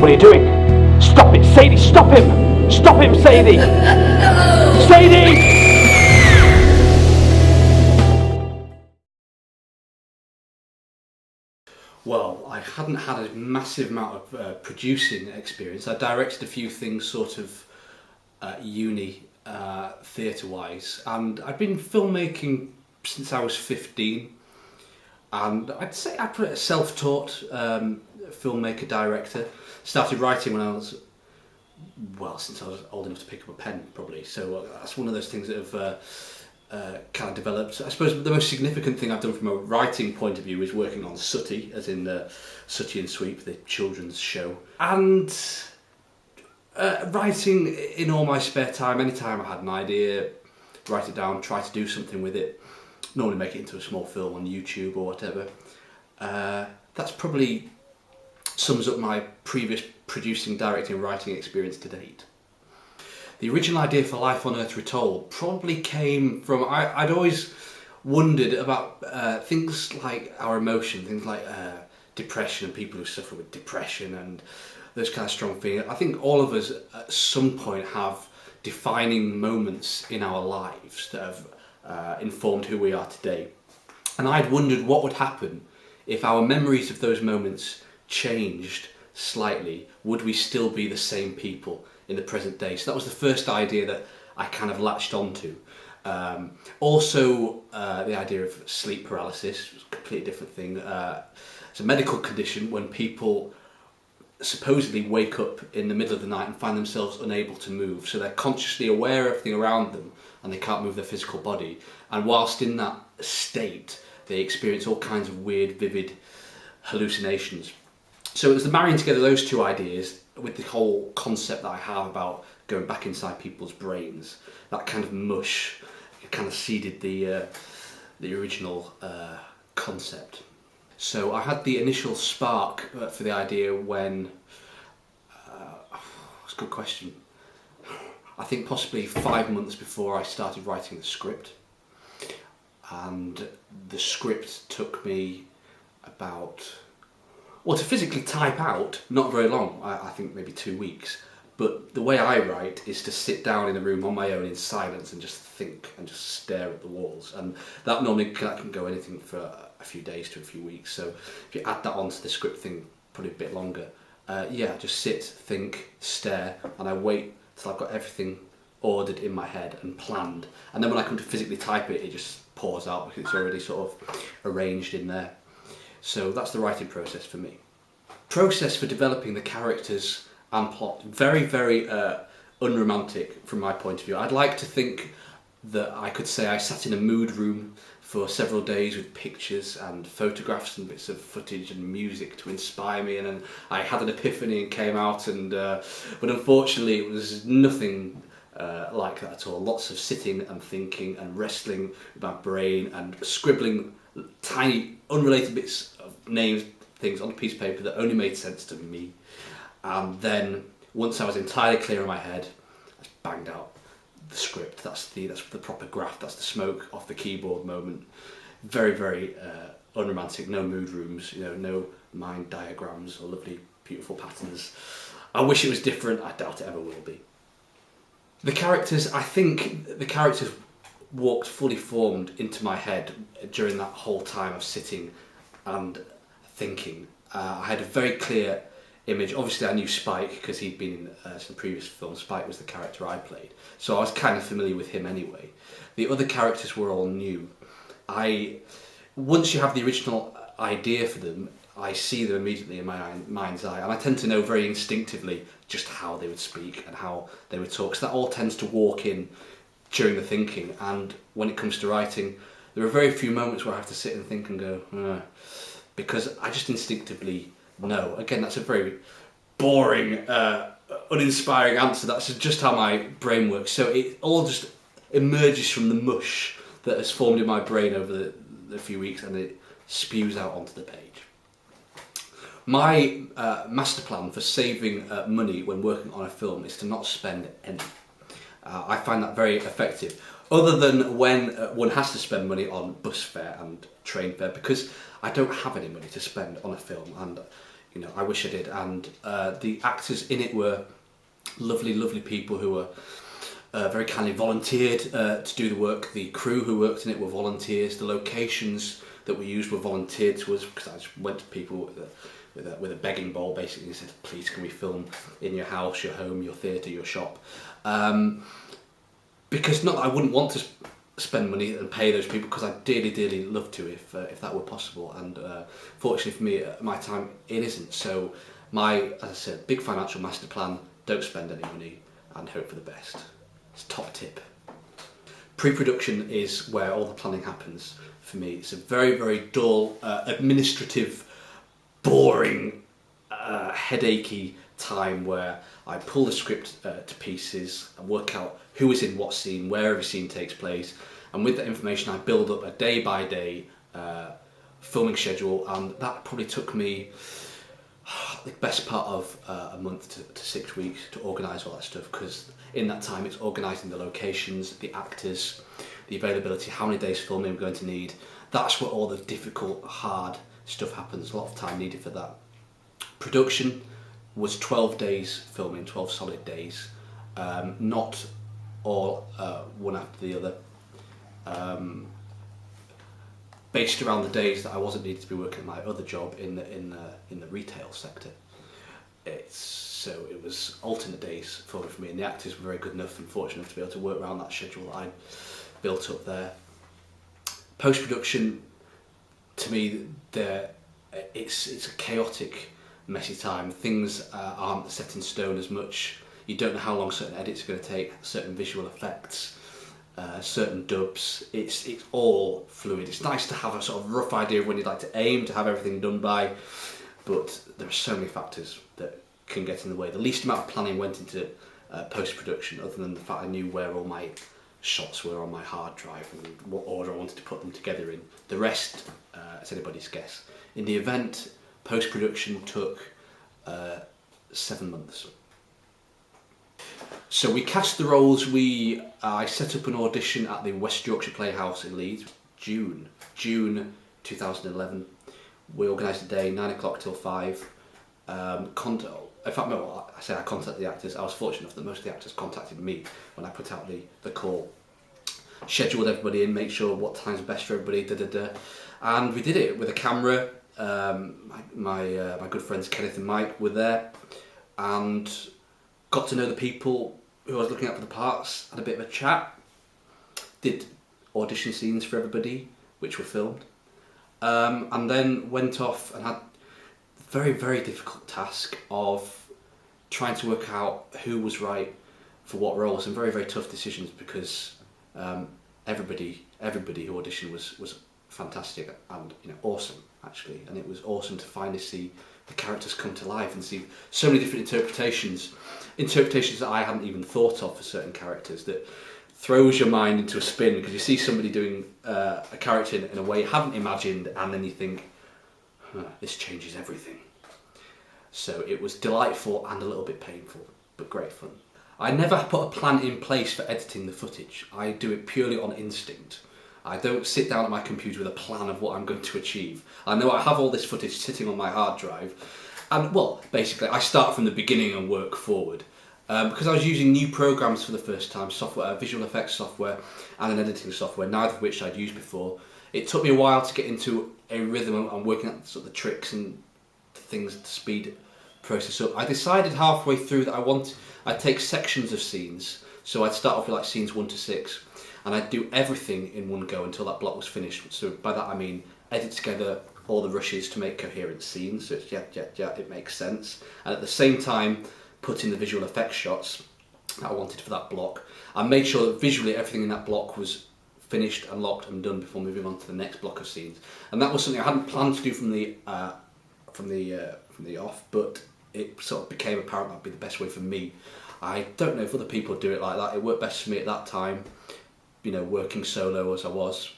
What are you doing? Stop it, Sadie, stop him! Stop him, Sadie! Sadie! Well, I hadn't had a massive amount of producing experience. I directed a few things sort of uni, theatre-wise, and I'd been filmmaking since I was 15, and I'd say I'm a self-taught filmmaker, director. Started writing when I was, well, since I was old enough to pick up a pen, probably, so that's one of those things that have kind of developed. I suppose the most significant thing I've done from a writing point of view is working on Sooty, as in Sooty and Sweep, the children's show. And writing in all my spare time, anytime I had an idea, write it down, try to do something with it, normally make it into a small film on YouTube or whatever. That's probably sums up my previous producing, directing and writing experience to date. The original idea for Life On Earth Retold probably came from, I'd always wondered about things like our emotion, things like depression and people who suffer with depression and those kind of strong feelings. I think all of us at some point have defining moments in our lives that have informed who we are today. And I'd wondered what would happen if our memories of those moments changed slightly. Would we still be the same people in the present day? So that was the first idea that I kind of latched onto. Also, the idea of sleep paralysis was a completely different thing. It's a medical condition when people supposedly wake up in the middle of the night and find themselves unable to move. So they're consciously aware of everything around them and they can't move their physical body. And whilst in that state, they experience all kinds of weird, vivid hallucinations. So it was the marrying together of those two ideas with the whole concept that I have about going back inside people's brains. That kind of mush kind of seeded the original concept. So I had the initial spark for the idea when, that's a good question, I think possibly 5 months before I started writing the script. And the script took me about, well, to physically type out, not very long, I think maybe 2 weeks. But the way I write is to sit down in a room on my own in silence and just think and just stare at the walls. And that normally can go anything for a few days to a few weeks. So if you add that onto the script thing, probably a bit longer. Yeah, just sit, think, stare, and I wait till I've got everything ordered in my head and planned. And then when I come to physically type it, it just pours out because it's already sort of arranged in there. So that's the writing process for me. Process for developing the characters and plot, very, very unromantic from my point of view. I'd like to think that I could say I sat in a mood room for several days with pictures and photographs and bits of footage and music to inspire me, and then I had an epiphany and came out, and but unfortunately it was nothing like that at all. Lots of sitting and thinking and wrestling with my brain and scribbling tiny unrelated bits of names, things on a piece of paper that only made sense to me. And then once I was entirely clear in my head, I just banged out the script. That's the proper graft. That's the smoke off the keyboard moment. Very, very unromantic. No mood rooms. You know, no mind diagrams or lovely, beautiful patterns. I wish it was different. I doubt it ever will be. The characters. I think the characters walked fully formed into my head during that whole time of sitting and thinking. I had a very clear image. Obviously I knew Spike because he'd been in some previous films. Spike was the character I played, so I was kind of familiar with him anyway. The other characters were all new. Once you have the original idea for them, I see them immediately in my mind's eye, and I tend to know very instinctively just how they would speak and how they would talk, so that all tends to walk in during the thinking. And when it comes to writing, there are very few moments where I have to sit and think and go, because I just instinctively know. Again, that's a very boring, uninspiring answer. That's just how my brain works. So it all just emerges from the mush that has formed in my brain over the few weeks, and it spews out onto the page. My master plan for saving money when working on a film is to not spend any. I find that very effective, other than when one has to spend money on bus fare and train fare, because I don't have any money to spend on a film, and you know, I wish I did. And the actors in it were lovely, lovely people who were very kindly volunteered to do the work. The crew who worked in it were volunteers. The locations that we used were volunteered to us, because I just went to people with a begging bowl basically and said, please can we film in your house, your home, your theatre, your shop. Because not that I wouldn't want to spend money and pay those people, because I'd dearly, dearly love to if that were possible. And fortunately for me, at my time, it isn't. So as I said, big financial master plan, don't spend any money and hope for the best. It's top tip. Pre-production is where all the planning happens for me. It's a very, very dull, administrative, boring, headachy time where I pull the script to pieces and work out who is in what scene, where every scene takes place, and with that information I build up a day-by-day filming schedule, and that probably took me the best part of a month to 6 weeks to organise all that stuff, because in that time it's organising the locations, the actors, the availability, how many days filming I'm going to need. That's where all the difficult, hard stuff happens. A lot of time needed for that. Production was 12 days filming, 12 solid days, not all one after the other, based around the days that I wasn't needed to be working at my other job in the retail sector. So it was alternate days filming for me, and the actors were very good enough and fortunate enough to be able to work around that schedule that I built up there. Post-production, to me, it's a chaotic, messy time. Things aren't set in stone as much. You don't know how long certain edits are going to take, certain visual effects, certain dubs. It's all fluid. It's nice to have a sort of rough idea of when you'd like to aim to have everything done by, but there are so many factors that can get in the way. The least amount of planning went into post-production, other than the fact I knew where all my shots were on my hard drive and what order I wanted to put them together in. The rest, it's anybody's guess. In the event, post-production took 7 months. So we cast the roles. I set up an audition at the West Yorkshire Playhouse in Leeds, June 2011. We organised a day, 9 o'clock till 5. In fact, no, I say I contacted the actors. I was fortunate enough that most of the actors contacted me when I put out the call. Scheduled everybody in, make sure what time's best for everybody, and we did it with a camera. My good friends Kenneth and Mike were there, and got to know the people who I was looking at for the parts, had a bit of a chat, did audition scenes for everybody, which were filmed, and then went off and had the very, very difficult task of trying to work out who was right for what role. Some very, very tough decisions, because everybody who auditioned was fantastic and awesome actually, and it was awesome to finally see the characters come to life and see so many different interpretations that I hadn't even thought of for certain characters, that throws your mind into a spin, because you see somebody doing a character in a way you haven't imagined, and then you think, this changes everything. So it was delightful and a little bit painful, but great fun. I never put a plan in place for editing the footage. I do it purely on instinct. I don't sit down at my computer with a plan of what I'm going to achieve. I know I have all this footage sitting on my hard drive, and well, basically I start from the beginning and work forward. Because I was using new programs for the first time, software, visual effects software and an editing software, neither of which I'd used before. It took me a while to get into a rhythm and working out sort of the tricks and things to speed the process up. I decided halfway through that I'd take sections of scenes, so I'd start off with like scenes 1 to 6, and I'd do everything in one go until that block was finished. So by that I mean edit together all the rushes to make coherent scenes, so it's it makes sense, and at the same time put in the visual effects shots that I wanted for that block. I made sure that visually everything in that block was finished and locked and done before moving on to the next block of scenes. And that was something I hadn't planned to do from the off, but it sort of became apparent that would be the best way for me. I don't know if other people do it like that. It worked best for me at that time, working solo as I was.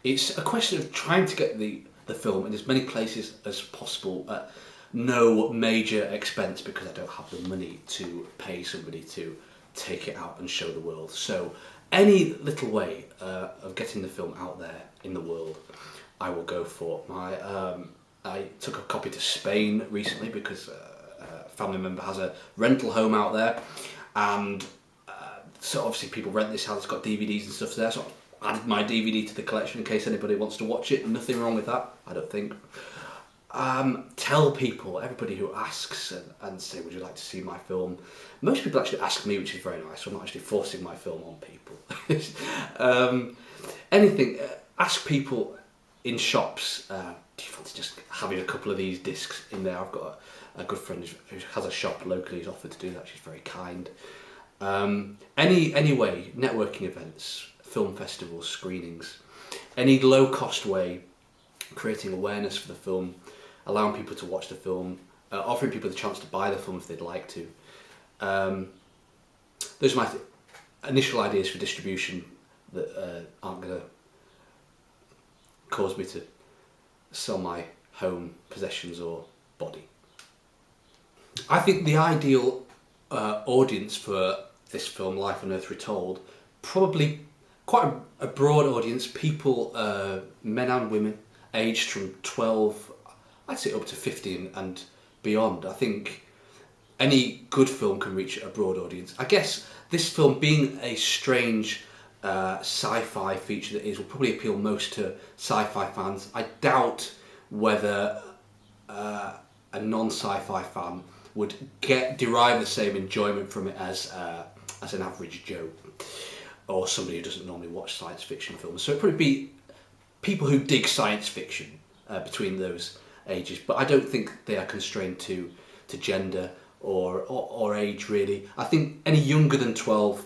It's a question of trying to get the film in as many places as possible at no major expense, because I don't have the money to pay somebody to take it out and show the world. So any little way of getting the film out there in the world, I will go for. I took a copy to Spain recently because a family member has a rental home out there, and so obviously people rent this house, it's got DVDs and stuff there, so I added my DVD to the collection in case anybody wants to watch it. Nothing wrong with that, I don't think. Tell people, everybody who asks and say, would you like to see my film? Most people actually ask me, which is very nice, so I'm not actually forcing my film on people. Anything, ask people in shops, do you fancy just having a couple of these discs in there? I've got a good friend who has a shop locally who's offered to do that, she's very kind. Anyway, networking events, film festivals, screenings, any low cost way, creating awareness for the film, allowing people to watch the film, offering people the chance to buy the film if they'd like to. Those are my initial ideas for distribution that aren't going to cause me to sell my home possessions or body. I think the ideal audience for this film, Life On Earth Retold, probably quite a broad audience, people, men and women, aged from 12, I'd say up to 50 and beyond. I think any good film can reach a broad audience. I guess this film, being a strange sci-fi feature that is, will probably appeal most to sci-fi fans. I doubt whether a non-sci-fi fan would derive the same enjoyment from it as an average Joe or somebody who doesn't normally watch science fiction films. So it'd probably be people who dig science fiction between those ages, but I don't think they are constrained to gender or age really. I think any younger than 12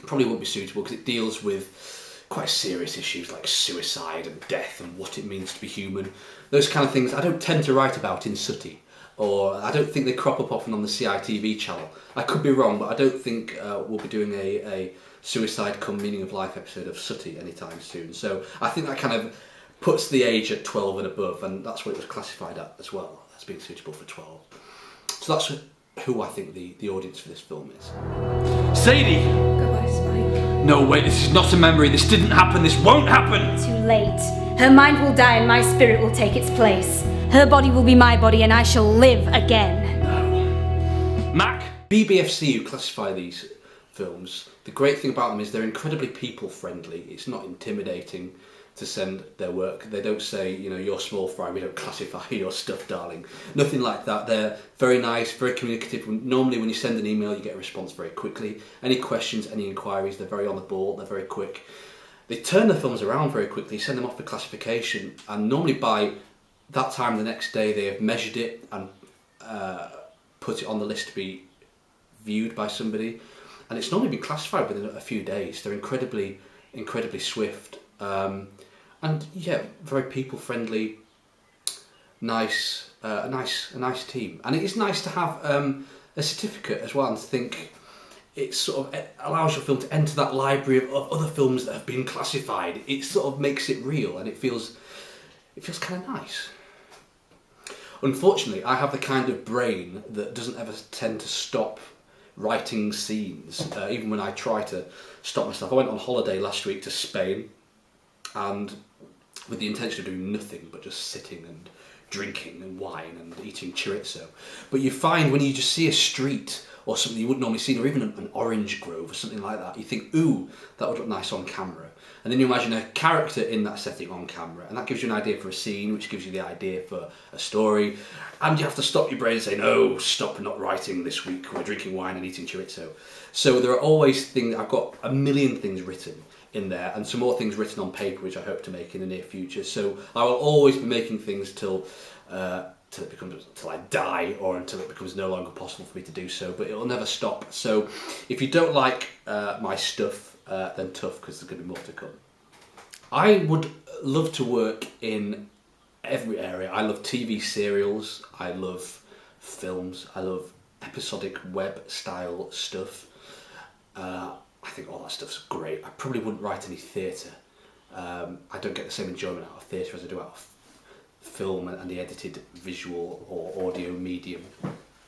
probably won't be suitable because it deals with quite serious issues like suicide and death and what it means to be human. Those kind of things I don't tend to write about in Sooty, or I don't think they crop up often on the CITV channel. I could be wrong, but I don't think we'll be doing a suicide come meaning of life episode of Sooty anytime soon. So I think that kind of puts the age at 12 and above, and that's what it was classified at as well, as being suitable for 12. So that's who I think the audience for this film is. Sadie! Goodbye, Spike. No, wait, this is not a memory. This didn't happen. This won't happen. Too late. Her mind will die and my spirit will take its place. Her body will be my body and I shall live again. No. Mac? BBFC, who classify these films, the great thing about them is they're incredibly people friendly. It's not intimidating to send their work. They don't say, you know, you're small fry, we don't classify your stuff, darling. Nothing like that. They're very nice, very communicative. Normally when you send an email you get a response very quickly. Any questions, any inquiries, they're very on the ball, they're very quick. They turn the films around very quickly, send them off for classification, and normally by that time the next day they have measured it and put it on the list to be viewed by somebody, and it's normally been classified within a few days. They're incredibly swift, and yeah, very people friendly, nice, a nice team. And it is nice to have a certificate as well, and to think it sort of allows your film to enter that library of other films that have been classified. It sort of makes it real, and it feels kind of nice. Unfortunately, I have the kind of brain that doesn't ever tend to stop writing scenes, even when I try to stop myself. I went on holiday last week to Spain, and with the intention of doing nothing but just sitting and drinking and wine and eating chorizo. But you find when you just see a street or something you wouldn't normally see, or even an orange grove or something like that, you think, ooh, that would look nice on camera. And then you imagine a character in that setting on camera, and that gives you an idea for a scene, which gives you the idea for a story. And you have to stop your brain and say, no, stop not writing this week, we're drinking wine and eating chorizo. So there are always things, I've got a million things written in there, and some more things written on paper, which I hope to make in the near future. So I will always be making things till I die, or until it becomes no longer possible for me to do so, but it will never stop. So if you don't like my stuff, then tough, because there's going to be more to come. I would love to work in every area. I love TV serials, I love films, I love episodic web style stuff. I think all that stuff's great. I probably wouldn't write any theatre. I don't get the same enjoyment out of theatre as I do out of film and the edited visual or audio medium,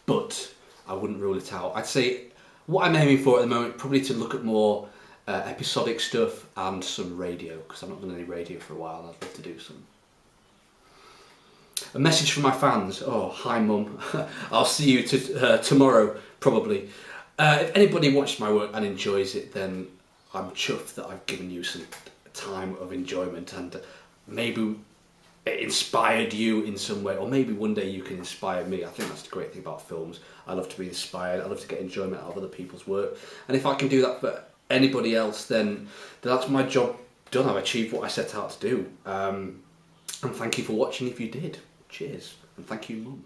but I wouldn't rule it out. I'd say what I'm aiming for at the moment, probably to look at more episodic stuff and some radio, because I've not done any radio for a while and I'd love to do some. A message from my fans. Oh, hi mum. I'll see you tomorrow, probably. If anybody watches my work and enjoys it, then I'm chuffed that I've given you some time of enjoyment, and maybe it inspired you in some way, or maybe one day you can inspire me. I think that's the great thing about films. I love to be inspired. I love to get enjoyment out of other people's work, and if I can do that for anybody else, then that's my job done. I've achieved what I set out to do. And thank you for watching if you did. Cheers, and thank you, Mum.